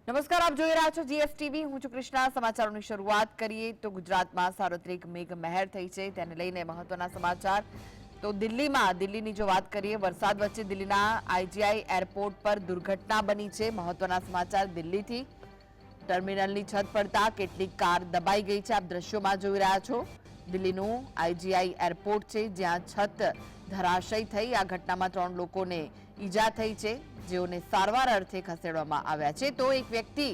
નમસ્કાર, આપ જોઈ રહ્યા છો જીએસટીવી. હું છું કૃષ્ણા. સમાચારોની શરૂઆત કરીએ તો ગુજરાતમાં સાર્વત્રિક મેઘમહેર થઈ છે, તેને લઈને મહત્વના સમાચાર. તો દિલ્હીની જો વાત કરીએ, વરસાદ વચ્ચે દિલ્હીના આઈજીઆઈ એરપોર્ટ પર દુર્ઘટના બની છે. મહત્વના સમાચાર દિલ્હીથી. ટર્મિનલની છત પડતા કેટલીક કાર દબાઈ ગઈ છે. આપ દ્રશ્યોમાં જોઈ રહ્યા છો. દિલ્હીનું આઈજીઆઈ એરપોર્ટ છે, જ્યાં છત ધરાશયી થઈ. આ ઘટનામાં 3 લોકોને ઈજા થઈ છે, જેઓને સારવાર અર્થે ખસેડવામાં આવ્યા છે. તો એક વ્યક્તિ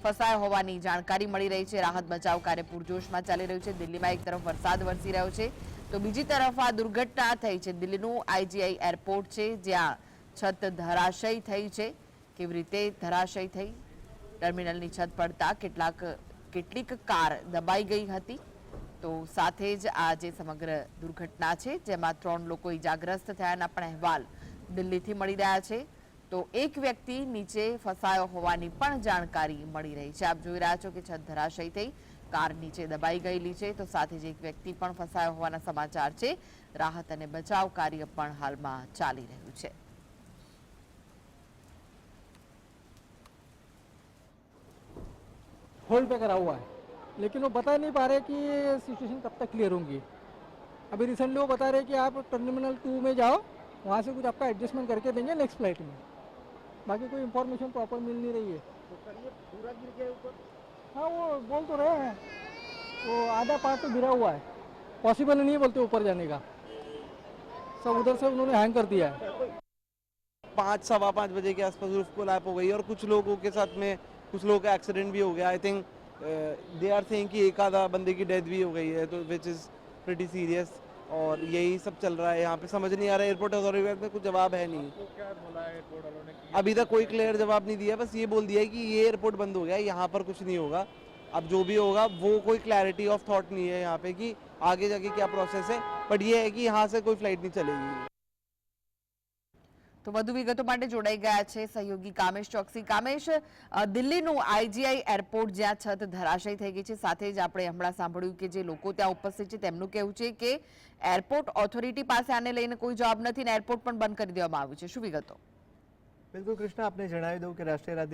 ફસાયો હોવાની જાણકારી મળી રહી છે. રાહત બચાવ કાર્ય પૂરજોશમાં ચાલી રહ્યું છે. દિલ્હીમાં એક તરફ વરસાદ વરસી રહ્યો છે, તો બીજી તરફ આ દુર્ઘટના થઈ છે. દિલ્હીનું આઈજીઆઈ એરપોર્ટ છે, જ્યાં છત ધરાશયી થઈ છે. કેવી રીતે ધરાશયી થઈ? ટર્મિનલની છત પડતા કેટલીક કાર દબાઈ ગઈ હતી. તો સાથે જ આ જે સમગ્ર દુર્ઘટના છે, જેમાં 3 લોકો ઈજાગ્રસ્ત થયાના પણ અહેવાલ દિલ્હીથી મળી રહ્યા છે. તો એક વ્યક્તિ નીચે ફસાયો હોવાની પણ જાણકારી મળી રહી છે. આપ જોઈ રહ્યા છો કે છત ધરાશયી થઈ, કાર નીચે દબાઈ ગયેલી છે. તો સાથે જ એક વ્યક્તિ પણ ફસાયો હોવાના સમાચાર છે. રાહત અને બચાવ કાર્ય પણ હાલમાં ચાલી રહ્યું છે. होल्ड पे करा हुआ है, लेकिन वो बता नहीं पा रहे कि ये सिचुएशन कब तक क्लियर होंगी। अभी रिसेंटली वो बता रहे कि आप टर्मिनल 2 में जाओ, वहाँ से कुछ आपका एडजस्टमेंट करके देंगे नेक्स्ट फ्लाइट में। बाकी कोई इन्फॉर्मेशन प्रॉपर मिल नहीं रही है। तो सर ये पूरा गिर गया ऊपर? हाँ, वो बोल तो रहे हैं, वो आधा पार्ट तो गिरा हुआ है, पॉसिबल नहीं बोलते ऊपर जाने का। सब उधर से उन्होंने हैंग कर दिया है। 5-5:15 बजे के आसपास रूफ कोलैप हो गई और कुछ लोगों के साथ में कुछ लोगों का एक्सीडेंट भी हो गया। I think they are saying कि एक आधा बंदे की डेथ भी हो गई है, तो विच इज़ प्रिटी सीरियस। और यही सब चल रहा है यहाँ पे। समझ नहीं आ रहा है, एयरपोर्ट अथॉरिटी में कुछ जवाब है नहीं। तो क्या बोला है एयरपोर्ट वालों ने? अभी तक कोई क्लियर जवाब नहीं दिया, बस ये बोल दिया है कि ये एयरपोर्ट बंद हो गया, यहाँ पर कुछ नहीं होगा। अब जो भी होगा वो कोई क्लैरिटी ऑफ थॉट नहीं है यहाँ पे कि आगे जाके क्या प्रोसेस है, बट ये है कि यहाँ से कोई फ्लाइट नहीं चलेगी। તો વધુ વિગતો માટે જોડાઈ ગયા છે સહયોગી કામેશ ચોકસી. કામેશ, દિલ્હીનું આઈજીઆઈ એરપોર્ટ જ્યાં છત ધરાશયી થઈ ગઈ છે, સાથે જ આપણે હમણાં સાંભળ્યું કે જે લોકો ત્યાં ઉપસ્થિત છે તેમનું કહેવું છે કે એરપોર્ટ ઓથોરિટી પાસે આને લઈને કોઈ જવાબ નથી અને એરપોર્ટ પણ બંધ કરી દેવામાં આવ્યું છે. શું વિગતો? બિલકુલ કૃષ્ણ, આપને જણાવી દઉં કે રાષ્ટ્રીય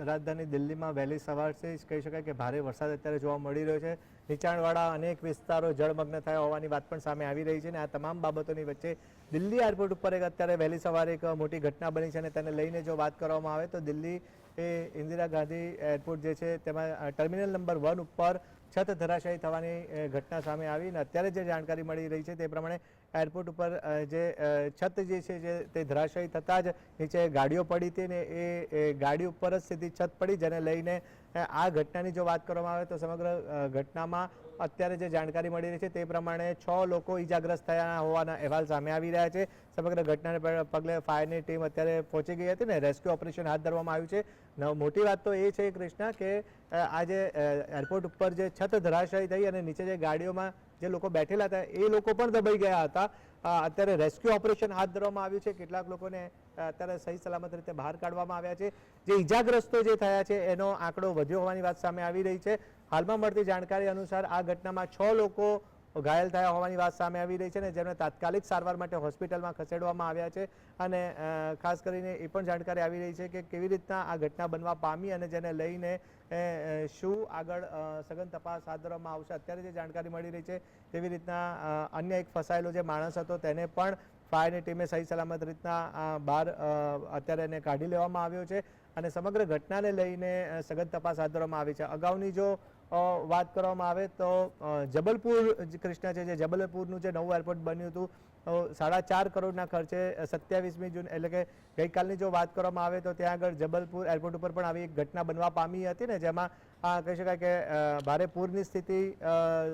રાજધાની દિલ્હીમાં વહેલી સવારથી જ કહી શકાય કે ભારે વરસાદ અત્યારે જોવા મળી રહ્યો છે. નીચાણવાળા અનેક વિસ્તારો જળમગ્ન થયા હોવાની વાત પણ સામે આવી રહી છે. અને આ તમામ બાબતોની વચ્ચે દિલ્હી એરપોર્ટ ઉપર અત્યારે વહેલી સવારે એક મોટી ઘટના બની છે. અને તેને લઈને જો વાત કરવામાં આવે તો દિલ્હી એ ઇન્દિરા ગાંધી એરપોર્ટ જે છે તેમાં ટર્મિનલ નંબર 1 ઉપર છત ધરાશાયી થવાની ઘટના સામે આવી. અને અત્યારે જે જાણકારી મળી રહી છે તે પ્રમાણે એરપોર્ટ ઉપર જે છત જે છે તે ધરાશાયી થતાં જ નીચે ગાડીઓ પડી હતી ને એ ગાડી ઉપર જ સીધી છત પડી, જેને લઈને આ ઘટનાની જો વાત કરવામાં આવે તો સમગ્ર ઘટનામાં અત્યારે જે જાણકારી મળી રહી છે તે પ્રમાણે 6 લોકો ઈજાગ્રસ્ત થયા હોવાના અહેવાલ સામે આવી રહ્યા છે. સમગ્ર ઘટનાને પગલે ફાયરની ટીમ અત્યારે પહોંચી ગઈ હતી ને રેસ્ક્યુ ઓપરેશન હાથ ધરવામાં આવ્યું છે. મોટી વાત તો એ છે કૃષ્ણા કે આ જે એરપોર્ટ ઉપર જે છત ધરાશાયી થઈ અને નીચે જે ગાડીઓમાં જે લોકો બેઠેલા હતા એ લોકો પણ દબાઈ ગયા હતા. અત્યારે રેસ્ક્યુ ઓપરેશન હાથ ધરવામાં આવ્યું છે. કેટલાક લોકોને અત્યારે સહી સલામત રીતે બહાર કાઢવામાં આવ્યા છે. જે ઈજાગ્રસ્તો જે થયા છે એનો આંકડો વધ્યો હોવાની વાત સામે આવી રહી છે. હાલમાં મળતી જાણકારી અનુસાર આ ઘટનામાં 6 લોકો ઘાયલ થયા હોવાની વાત સામે આવી રહી છે ને જેમને તાત્કાલિક સારવાર માટે હોસ્પિટલમાં ખસેડવામાં આવ્યા છે. અને ખાસ કરીને એ પણ જાણકારી આવી રહી છે કે કેવી રીતના આ ઘટના બનવા પામી અને જેને લઈને શું આગળ સઘન તપાસ હાથ ધરવામાં આવશે. અત્યારે જે જાણકારી મળી રહી છે તેવી રીતના અન્ય એક ફસાયેલો જે માણસ હતો તેને પણ ફાયરની ટીમે સહી સલામત રીતના બહાર અત્યારે એને કાઢી લેવામાં આવ્યો છે. અને સમગ્ર ઘટનાને લઈને સઘન તપાસ હાથ ધરવામાં આવી છે. અગાઉની જો વાત કરવામાં આવે તો જબલપુર કૃષ્ણા છે, જે જબલપુરનું જે નવું એરપોર્ટ બન્યું હતું 4.5 કરોડના ખર્ચે 27મી જૂન એટલે કે ગઈકાલની જો વાત કરવામાં આવે તો ત્યાં આગળ જબલપુર એરપોર્ટ ઉપર પણ આવી એક ઘટના બનવા પામી હતી ને જેમાં કહી શકાય કે ભારે પૂરની સ્થિતિ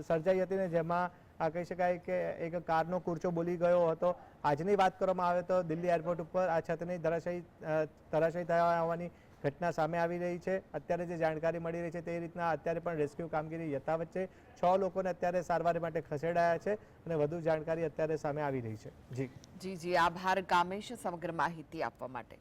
સર્જાઈ હતી ને જેમાં કહી શકાય કે એક કારનો કૂરચો બોલી ગયો હતો. આજની વાત કરવામાં આવે તો દિલ્હી એરપોર્ટ ઉપર આ છતની ધરાશાયી થયા હોવાની ઘટના સામે આવી રહી છે. અત્યારે જે જાણકારી મળી રહી છે તે રીતના અત્યારે પણ રેસ્ક્યુ કામગીરી યથાવત છે. 6 લોકોને અત્યારે સારવાર માટે ખસેડાયા છે અને વધુ જાણકારી અત્યારે સામે આવી રહી છે. જી આભાર કામેશ સમગ્ર માહિતી આપવા માટે.